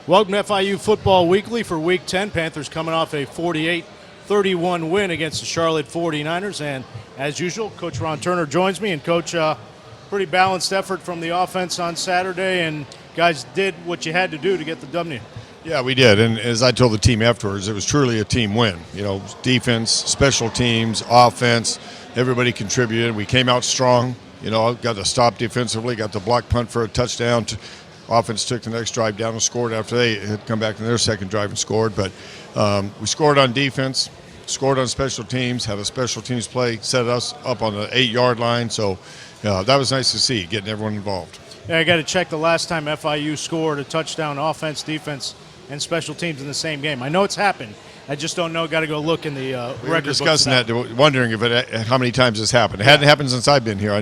Welcome to FIU Football Weekly for Week 10. Panthers coming off a 48-31 win against the Charlotte 49ers. And as usual, Coach Ron Turner joins me. And, Coach, pretty balanced effort from the offense on Saturday. And guys did what you had to do to get the W. Yeah, we did. And as I told the team afterwards, it was truly a team win. You know, defense, special teams, offense, everybody contributed. We came out strong. You know, got the stop defensively, got the block punt for a touchdown. Offense took the next drive down and scored after they had come back in their second drive and scored. But we scored on defense, scored on special teams, had a special teams play, set us up on the 8-yard line. So that was nice to see, getting everyone involved. Yeah, I got to check the last time FIU scored a touchdown, offense, defense, and special teams in the same game. I know it's happened. I just don't know. Got to go look in the record. We were discussing that, wondering if how many times this happened. It hadn't happened since I've been here.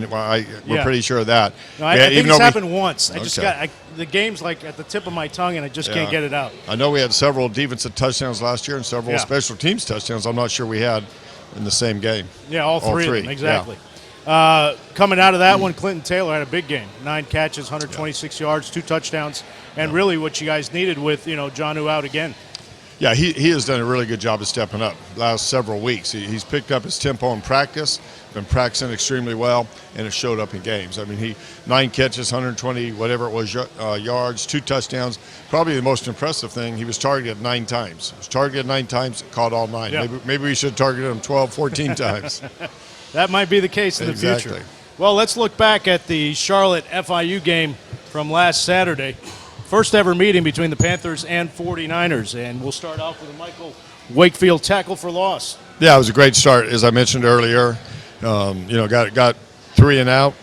We're pretty sure of that. No, I think it's happened once. I just got the game's like at the tip of my tongue, and I just can't get it out. I know we had several defensive touchdowns last year and several special teams touchdowns. I'm not sure we had in the same game. Yeah, all three. Of them, exactly. Yeah. Coming out of that one, Clinton Taylor had a big game. 9 catches, 126 yards, 2 touchdowns, and really what you guys needed with Jonnu out again. Yeah, he has done a really good job of stepping up the last several weeks. He's picked up his tempo in practice, been practicing extremely well, and it showed up in games. I mean, 9 catches, 120, whatever it was, yards, 2 touchdowns. Probably the most impressive thing, he was targeted 9 times. He was targeted 9 times, caught all 9. Yeah. Maybe we should have targeted him 12, 14 times. That might be the case in the future. Well, let's look back at the Charlotte FIU game from last Saturday. First ever meeting between the Panthers and 49ers, and we'll start off with a Michael Wakefield tackle for loss. Yeah, it was a great start, as I mentioned earlier. Got 3 and out,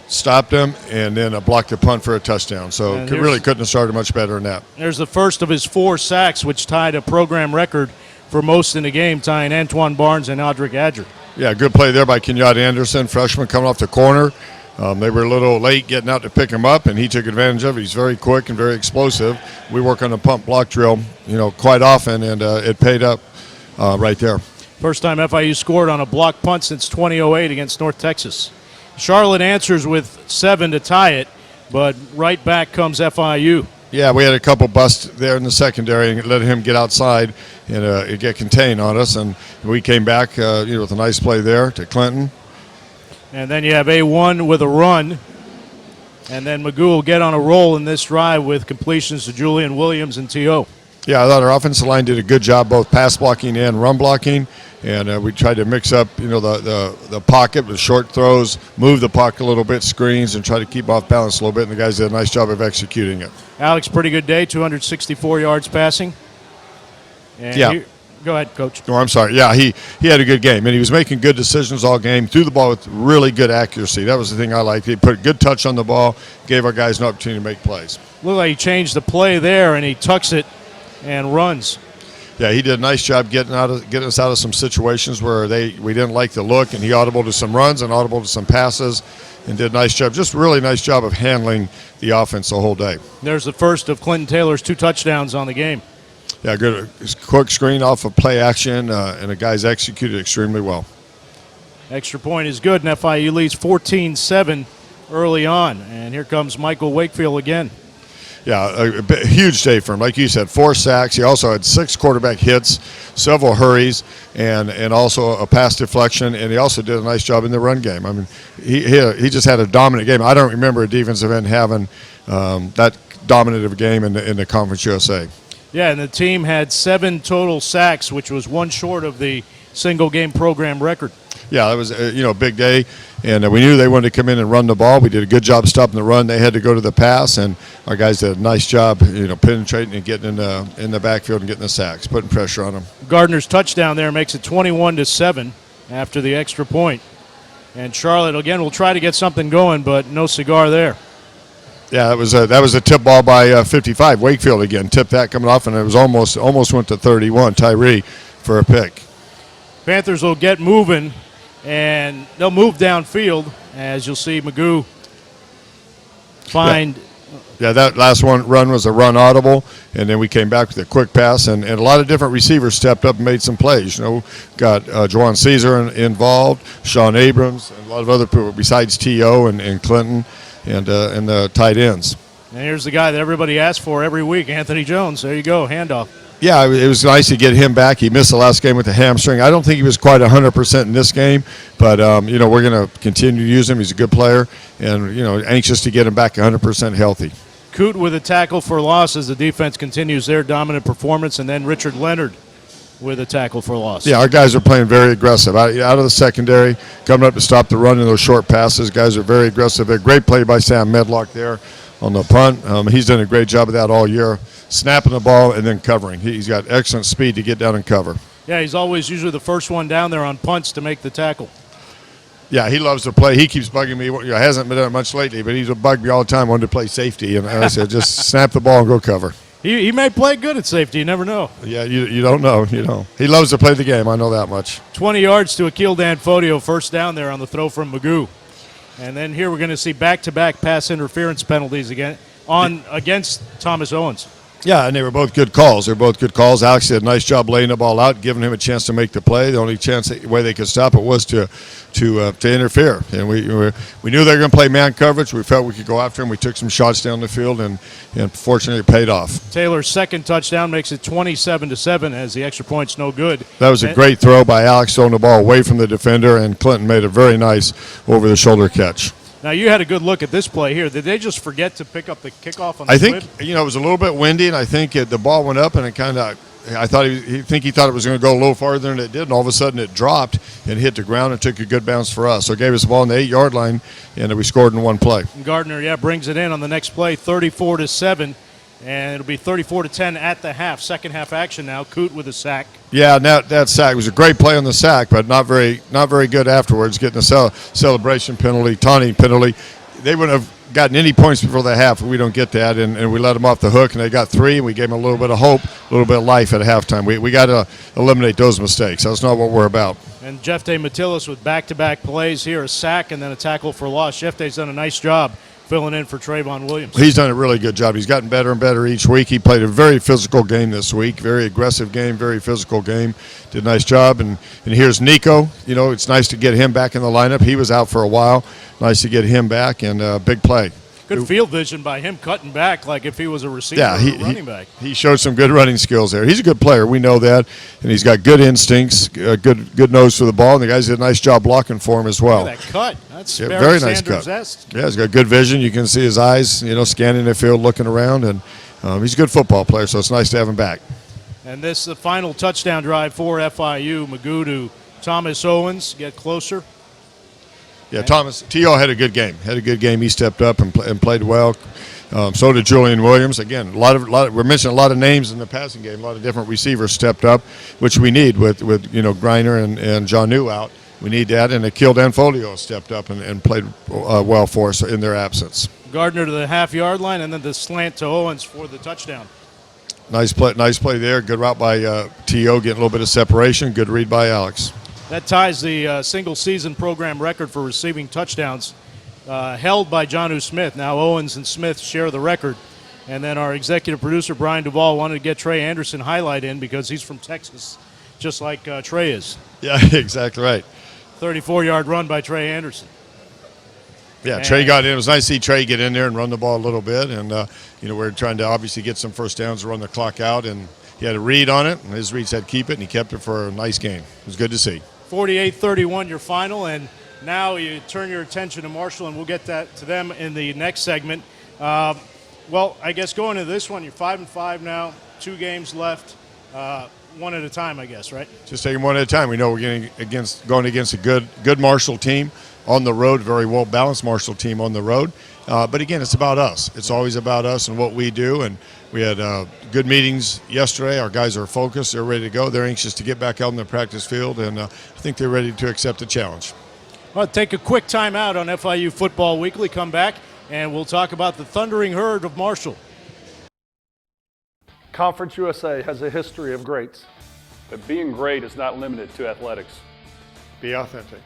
stopped him, and then blocked the punt for a touchdown. So really couldn't have started much better than that. There's the first of his 4 sacks, which tied a program record for most in the game, tying Antoine Barnes and Audric Adger. Yeah, good play there by Kenyatta Anderson, freshman coming off the corner. They were a little late getting out to pick him up, and he took advantage of it. He's very quick and very explosive. We work on the pump block drill, quite often, and it paid up right there. First time FIU scored on a block punt since 2008 against North Texas. Charlotte answers with 7 to tie it, but right back comes FIU. Yeah, we had a couple busts there in the secondary and let him get outside and get contained on us, and we came back with a nice play there to Clinton. And then you have A1 with a run. And then Magoo will get on a roll in this drive with completions to Julian Williams and T.O. Yeah, I thought our offensive line did a good job both pass blocking and run blocking. And we tried to mix up, the pocket with short throws, move the pocket a little bit, screens, and try to keep off balance a little bit. And the guys did a nice job of executing it. Alex, pretty good day, 264 yards passing. And go ahead, Coach. Oh, I'm sorry. Yeah, he had a good game, and he was making good decisions all game, threw the ball with really good accuracy. That was the thing I liked. He put a good touch on the ball, gave our guys an opportunity to make plays. Looked like he changed the play there, and he tucks it and runs. Yeah, he did a nice job getting us out of some situations where we didn't like the look, and he audibled to some runs and audibled to some passes and did a nice job, just really nice job of handling the offense the whole day. There's the first of Clinton Taylor's 2 touchdowns on the game. Yeah, good. Quick screen off of play action, and the guys executed extremely well. Extra point is good, and FIU leads 14-7 early on. And here comes Michael Wakefield again. Yeah, a huge day for him. Like you said, 4 sacks. He also had 6 quarterback hits, several hurries, and also a pass deflection, and he also did a nice job in the run game. I mean, he just had a dominant game. I don't remember a defensive end having that dominant of a game in the Conference USA. Yeah, and the team had 7 total sacks, which was 1 short of the single-game program record. Yeah, it was a big day, and we knew they wanted to come in and run the ball. We did a good job stopping the run. They had to go to the pass, and our guys did a nice job, penetrating and getting in the backfield and getting the sacks, putting pressure on them. Gardner's touchdown there makes it 21-7 after the extra point. And Charlotte, again, will try to get something going, but no cigar there. Yeah, that was a tip ball by 55. Wakefield again tipped that coming off, and it was almost went to 31. Tyree for a pick. Panthers will get moving, and they'll move downfield, as you'll see Magoo find. Yeah, that last run was a run audible, and then we came back with a quick pass, and a lot of different receivers stepped up and made some plays. Got Juwan Caesar involved, Sean Abrams, and a lot of other people besides T.O. and Clinton. And the tight ends. And here's the guy that everybody asks for every week, Anthony Jones. There you go, handoff. Yeah, it was nice to get him back. He missed the last game with the hamstring. I don't think he was quite 100% in this game, but we're going to continue to use him. He's a good player, and anxious to get him back 100% healthy. Coote with a tackle for loss as the defense continues their dominant performance, and then Richard Leonard with a tackle for loss. Yeah, our guys are playing very aggressive. Out of the secondary, coming up to stop the run in those short passes. Guys are very aggressive. A great play by Sam Medlock there on the punt. He's done a great job of that all year, snapping the ball and then covering. He's got excellent speed to get down and cover. Yeah, he's always usually the first one down there on punts to make the tackle. Yeah, he loves to play. He keeps bugging me. He hasn't been done much lately, but he's bugged me all the time, wanting to play safety. And I said, just snap the ball and go cover. He may play good at safety. You never know. Yeah, you don't know. He loves to play the game. I know that much. 20 yards to Akil Danfodio, first down there on the throw from Magoo. And then here we're going to see back-to-back pass interference penalties against Thomas Owens. Yeah, and they were both good calls. Alex did a nice job laying the ball out, giving him a chance to make the play. The only way they could stop it was to interfere. And we knew they were going to play man coverage. We felt we could go after him. We took some shots down the field, and fortunately it paid off. Taylor's second touchdown makes it 27-7 as the extra point's no good. That was a great throw by Alex, throwing the ball away from the defender, and Clinton made a very nice over-the-shoulder catch. Now, you had a good look at this play here. Did they just forget to pick up the kickoff on the I think, squib? it was a little bit windy, and I think the ball went up, and it kind of – I thought he thought it was going to go a little farther than it did, and all of a sudden it dropped and hit the ground and took a good bounce for us. So it gave us the ball on the 8-yard line, and we scored in one play. And Gardner, brings it in on the next play, 34-7. And it'll be 34-10 at the half. Second half action now. Coote with a sack. Yeah, that sack was a great play on the sack, but not very good afterwards. Getting a celebration penalty, taunting penalty. They wouldn't have gotten any points before the half if we don't get that, and we let them off the hook, and they got 3, and we gave them a little bit of hope, a little bit of life at halftime. We got to eliminate those mistakes. That's not what we're about. And Jefte Matillis with back-to-back plays here, a sack and then a tackle for loss. Jefte's done a nice job filling in for Trayvon Williams. He's done a really good job. He's gotten better and better each week. He played a very physical game this week, very aggressive game, very physical game. Did a nice job. And here's Nico. It's nice to get him back in the lineup. He was out for a while. Nice to get him back, and big play. Good field vision by him cutting back like if he was a receiver or a running back. He showed some good running skills there. He's a good player. We know that. And he's got good instincts, good nose for the ball. And the guys did a nice job blocking for him as well. Look at that cut. That's very nice cut. Yeah, he's got good vision. You can see his eyes, scanning the field, looking around. And he's a good football player, so it's nice to have him back. And this the final touchdown drive for FIU. Magoo to Thomas Owens. Get closer. Yeah, T.O. had a good game. He stepped up and played well. So did Julian Williams. Again, we're missing a lot of names in the passing game. A lot of different receivers stepped up, which we need with Greiner and John New out. We need that, and Akil Danfodio stepped up and played well for us in their absence. Gardner to the half-yard line, and then the slant to Owens for the touchdown. Nice play there. Good route by T.O. getting a little bit of separation. Good read by Alex. That ties the single-season program record for receiving touchdowns held by Jonnu Smith. Now Owens and Smith share the record. And then our executive producer, Brian Duvall, wanted to get Trey Anderson highlight in because he's from Texas, just like Trey is. Yeah, exactly right. 34-yard run by Trey Anderson. Yeah, Trey got in. It was nice to see Trey get in there and run the ball a little bit. And, we're trying to obviously get some first downs to run the clock out. And he had a read on it, and his read said keep it, and he kept it for a nice game. It was good to see. 48-31 your final, and now you turn your attention to Marshall, and we'll get that to them in the next segment. Well, I guess going to this one, you're 5-5 now, 2 games left, one at a time, I guess, right? Just taking one at a time. We know we're going against a good Marshall team on the road, very well-balanced Marshall team on the road. But, again, it's about us. It's always about us and what we do, and we had good meetings yesterday. Our guys are focused. They're ready to go. They're anxious to get back out in the practice field, and I think they're ready to accept the challenge. Well, take a quick time out on FIU Football Weekly. Come back, and we'll talk about the Thundering Herd of Marshall. Conference USA has a history of greats. But being great is not limited to athletics. Be authentic.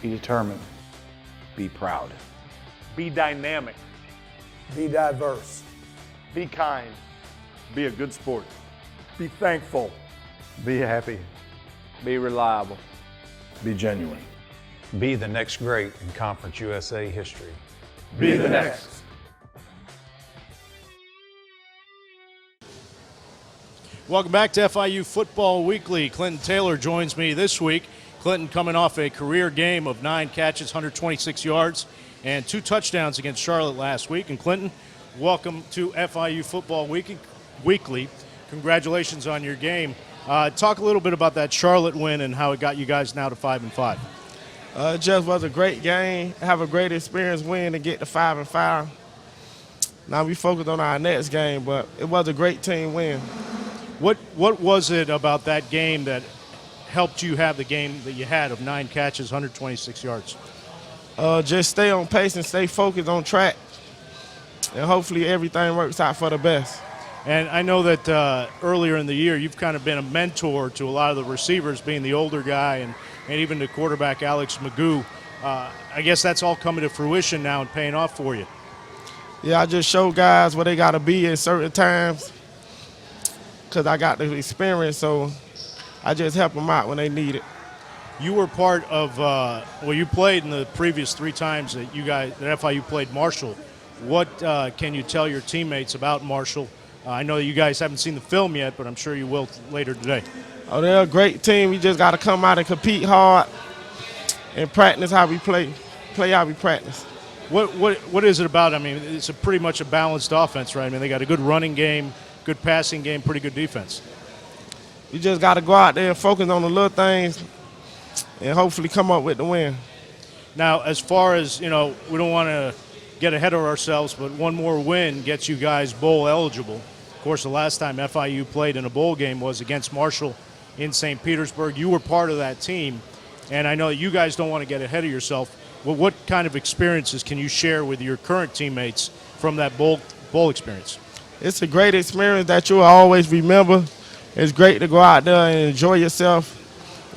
Be determined. Be proud. Be dynamic. Be diverse. Be kind. Be a good sport. Be thankful. Be happy. Be reliable. Be genuine. Be the next great in Conference USA history. Be the next. Welcome back to FIU Football Weekly. Clinton Taylor joins me this week. Clinton coming off a career game of 9 catches, 126 yards, and 2 touchdowns against Charlotte last week. And Clinton, welcome to FIU Football Weekly. Congratulations on your game. Talk a little bit about that Charlotte win and how it got you guys now to 5-5. It just was a great game. Have a great experience win and get to 5-5. Now we focused on our next game, but it was a great team win. What was it about that game that helped you have the game that you had of 9 catches, 126 yards? Just stay on pace and stay focused on track, and hopefully everything works out for the best. And I know that earlier in the year you've kind of been a mentor to a lot of the receivers, being the older guy, and even the quarterback Alex Magoo. I guess that's all coming to fruition now and paying off for you. Yeah, I just show guys where they got to be at certain times because I got the experience, so I just help them out when they need it. You were part of, you played in the previous 3 times that that FIU played Marshall. What can you tell your teammates about Marshall? I know that you guys haven't seen the film yet, but I'm sure you will later today. Oh, they're a great team. We just got to come out and compete hard and practice how we play how we practice. What is it about? I mean, it's pretty much a balanced offense, right? I mean, they got a good running game, good passing game, pretty good defense. We just got to go out there and focus on the little things and hopefully come up with the win. Now, as far as, we don't want to get ahead of ourselves, but one more win gets you guys bowl eligible. Of course, the last time FIU played in a bowl game was against Marshall in St. Petersburg. You were part of that team, and I know that you guys don't want to get ahead of yourself. Well, what kind of experiences can you share with your current teammates from that bowl experience? It's a great experience that you'll always remember. It's great to go out there and enjoy yourself,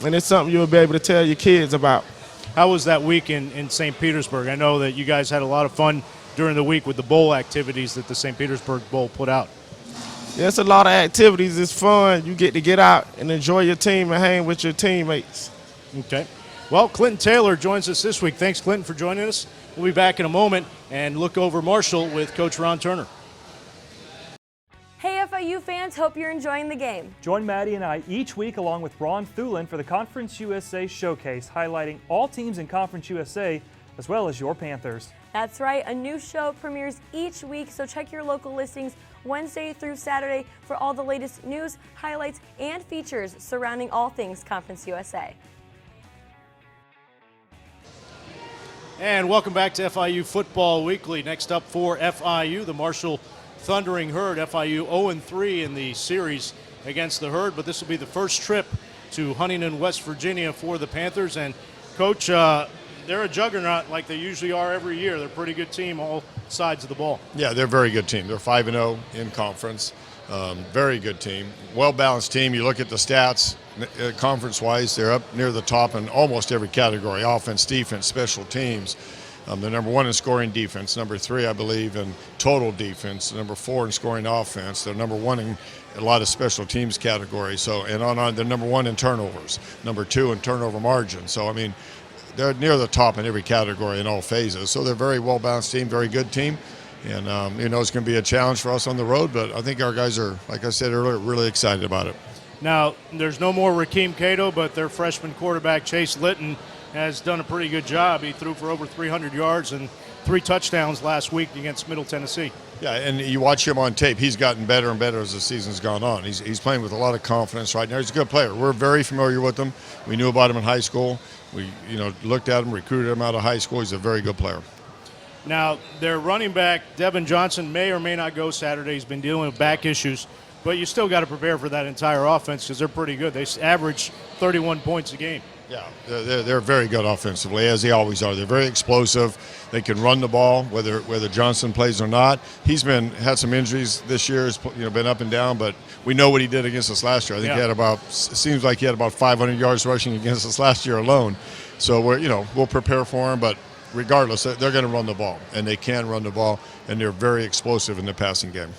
and it's something you'll be able to tell your kids about. How was that week in St. Petersburg? I know that you guys had a lot of fun during the week with the bowl activities that the St. Petersburg Bowl put out. Yeah, it's a lot of activities. It's fun. You get to get out and enjoy your team and hang with your teammates. Okay. Well, Clinton Taylor joins us this week. Thanks, Clinton, for joining us. We'll be back in a moment and look over Marshall with Coach Ron Turner. Hey FIU fans, hope you're enjoying the game. Join Maddie and I each week along with Ron Thulin for the Conference USA Showcase, highlighting all teams in Conference USA as well as your Panthers. That's right, a new show premieres each week, so check your local listings Wednesday through Saturday for all the latest news, highlights, and features surrounding all things Conference USA. And welcome back to FIU Football Weekly. Next up for FIU, the Marshall Thundering Herd. FIU 0-3 in the series against the Herd, but this will be the first trip to Huntington, West Virginia for the Panthers. And, Coach, they're a juggernaut like they usually are every year. They're a pretty good team, all sides of the ball. Yeah, they're a very good team. They're 5-0 in conference. Very good team. Well-balanced team. You look at the stats, conference-wise, they're up near the top in almost every category: offense, defense, special teams. They're number 1 in scoring defense, number 3, I believe, in total defense, number 4 in scoring offense. They're number 1 in a lot of special teams categories. So, and on, they're number 1 in turnovers, number 2 in turnover margin. So, I mean, they're near the top in every category in all phases. So they're a very well-balanced team, very good team. And, it's going to be a challenge for us on the road, but I think our guys are, like I said earlier, really excited about it. Now, there's no more Rakeem Cato, but their freshman quarterback, Chase Litton, has done a pretty good job. He threw for over 300 yards and 3 touchdowns last week against Middle Tennessee. Yeah, and you watch him on tape. He's gotten better and better as the season's gone on. He's playing with a lot of confidence right now. He's a good player. We're very familiar with him. We knew about him in high school. We, looked at him, recruited him out of high school. He's a very good player. Now, their running back, Devin Johnson, may or may not go Saturday. He's been dealing with back issues, but you still got to prepare for that entire offense because they're pretty good. They average 31 points a game. Yeah, they're very good offensively, as they always are. They're very explosive. They can run the ball, whether Johnson plays or not. He's had some injuries this year. He's been up and down, but we know what he did against us last year. I think seems like he had about 500 yards rushing against us last year alone. So we'll prepare for him, but regardless, they're going to run the ball, and they can run the ball, and they're very explosive in the passing game.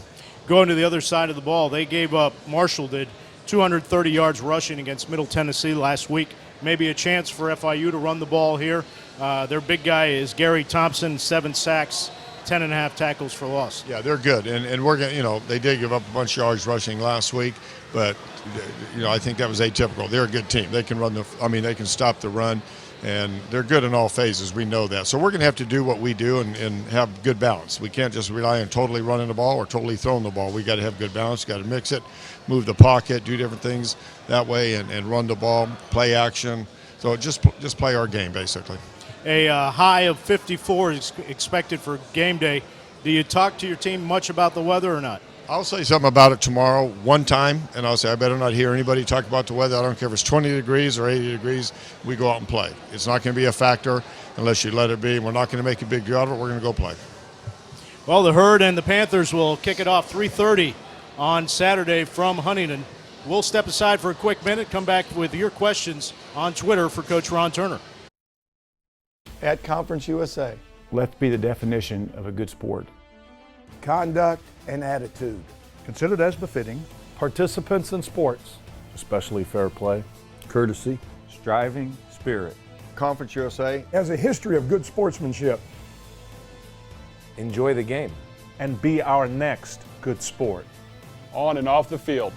Going to the other side of the ball, they gave up, Marshall did, 230 yards rushing against Middle Tennessee last week. Maybe a chance for FIU to run the ball here. Their big guy is Gary Thompson, 7 sacks 10.5 tackles for loss. Yeah, they're good, and we're going. They did give up a bunch of yards rushing last week, but I think that was atypical. They're a good team. They can they can stop the run, and they're good in all phases. We know that. So we're going to have to do what we do and have good balance. We can't just rely on totally running the ball or totally throwing the ball. We got to have good balance. Got to mix it, move the pocket, do different things that way, and run the ball, play action. So just play our game basically. A high of 54 is expected for game day. Do you talk to your team much about the weather or not? I'll say something about it tomorrow one time, and I'll say I better not hear anybody talk about the weather. I don't care if it's 20 degrees or 80 degrees. We go out and play. It's not going to be a factor unless you let it be. We're not going to make a big deal out of it. We're going to go play. Well, the Herd and the Panthers will kick it off 3:30 on Saturday from Huntington. We'll step aside for a quick minute, come back with your questions on Twitter for Coach Ron Turner. At Conference USA, Let's be the definition of a good sport. conduct and attitude. Considered as befitting participants in sports. Especially fair play, courtesy, striving, spirit. Conference USA. Has a history of good sportsmanship. Enjoy the game. And be our next good sport. On and off the field.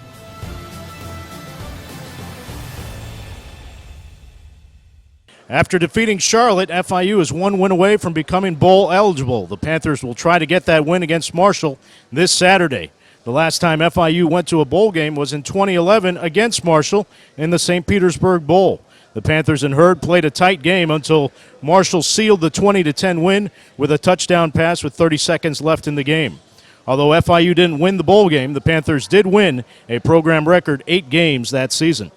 After defeating Charlotte, FIU is one win away from becoming bowl eligible. The Panthers will try to get that win against Marshall this Saturday. The last time FIU went to a bowl game was in 2011 against Marshall in the St. Petersburg Bowl. The Panthers and Herd played a tight game until Marshall sealed the 20-10 win with a touchdown pass with 30 seconds left in the game. Although FIU didn't win the bowl game, the Panthers did win a program record 8 games that season.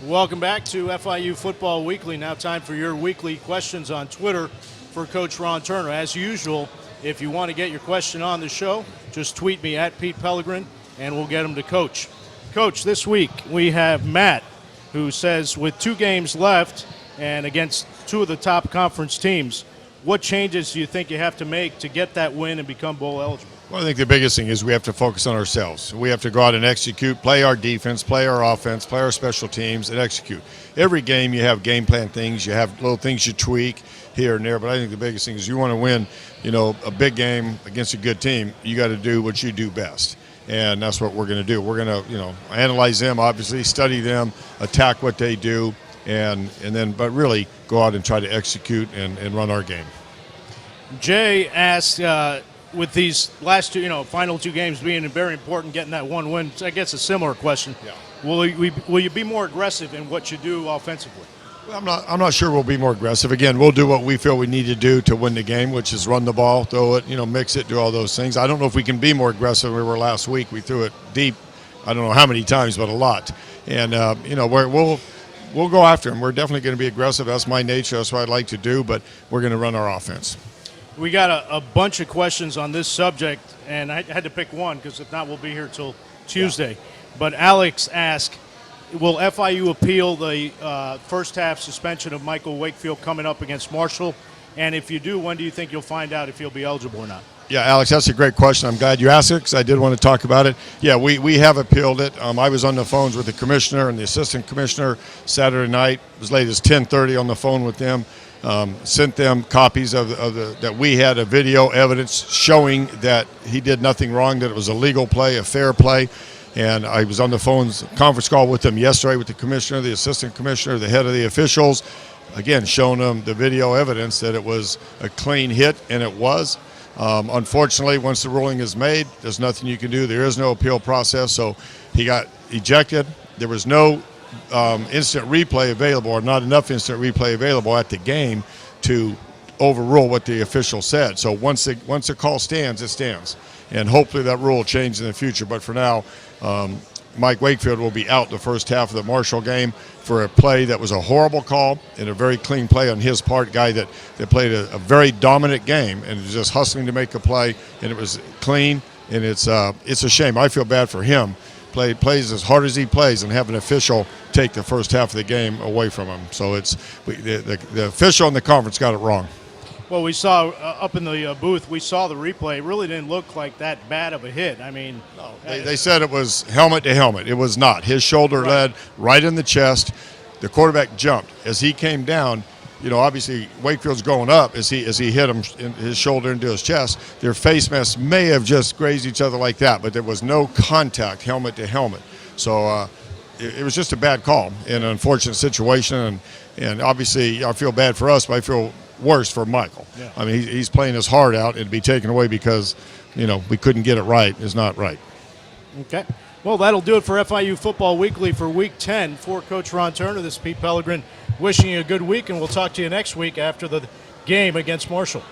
Welcome back to FIU Football Weekly. Now time for your weekly questions on Twitter for Coach Ron Turner. As usual, if you want to get your question on the show, just tweet me at Pete Pelegrin, and we'll get them to Coach. Coach, this week we have Matt, who says with 2 games left and against 2 of the top conference teams, what changes do you think you have to make to get that win and become bowl eligible? Well, I think the biggest thing is we have to focus on ourselves. We have to go out and execute, play our defense, play our offense, play our special teams, and execute. Every game you have game plan things, you have little things you tweak here and there, but I think the biggest thing is you want to win, a big game against a good team, you got to do what you do best. And that's what we're going to do. We're going to, analyze them, obviously, study them, attack what they do, and then, but really go out and try to execute and run our game. Jay asked, with these last 2, final 2 games being very important, getting that 1 win, I guess a similar question. Yeah. Will you be more aggressive in what you do offensively? Well, I'm not sure we'll be more aggressive. Again, we'll do what we feel we need to do to win the game, which is run the ball, throw it, mix it, do all those things. I don't know if we can be more aggressive than we were last week. We threw it deep, I don't know how many times, but a lot. And, we'll go after them. We're definitely going to be aggressive. That's my nature. That's what I'd like to do, but we're going to run our offense. We got a bunch of questions on this subject, and I had to pick one because if not, we'll be here till Tuesday. Yeah. But Alex asked, will FIU appeal the first half suspension of Michael Wakefield coming up against Marshall? And if you do, when do you think you'll find out if he'll be eligible or not? Yeah, Alex, that's a great question. I'm glad you asked it because I did want to talk about it. Yeah, we have appealed it. I was on the phones with the commissioner and the assistant commissioner Saturday night, as late as 10:30 on the phone with them. Sent them copies of that we had a video evidence showing that he did nothing wrong, that it was a legal play, a fair play. And I was on the conference call with them yesterday with the commissioner, the assistant commissioner, the head of the officials, again, showing them the video evidence that it was a clean hit, and it was. Unfortunately, once the ruling is made, there's nothing you can do. There is no appeal process, so he got ejected. There was no instant replay available, or not enough instant replay available at the game to overrule what the official said. So once the call stands, it stands, and hopefully that rule will change in the future. But for now, Mike Wakefield will be out the first half of the Marshall game for a play that was a horrible call and a very clean play on his part. Guy that played a very dominant game and was just hustling to make a play, and it was clean, and it's a shame. I feel bad for him. Plays as hard as he plays and have an official take the first half of the game away from him. So the official in the conference got it wrong. Well, we saw up in the booth, we saw the replay. It really didn't look like that bad of a hit. I mean, no, they said it was helmet to helmet. It was not. His shoulder led right in the chest. The quarterback jumped. As he came down, obviously Wakefield's going up as he hit him in his shoulder into his chest. Their face masks may have just grazed each other like that, but there was no contact, helmet to helmet. So it was just a bad call in an unfortunate situation, and obviously I feel bad for us, but I feel worse for Michael. Yeah. I mean, he's playing his heart out, and to be taken away because we couldn't get it right is not right. Okay. Well, that'll do it for FIU Football Weekly for Week 10. For Coach Ron Turner, this is Pete Pelegrin wishing you a good week, and we'll talk to you next week after the game against Marshall.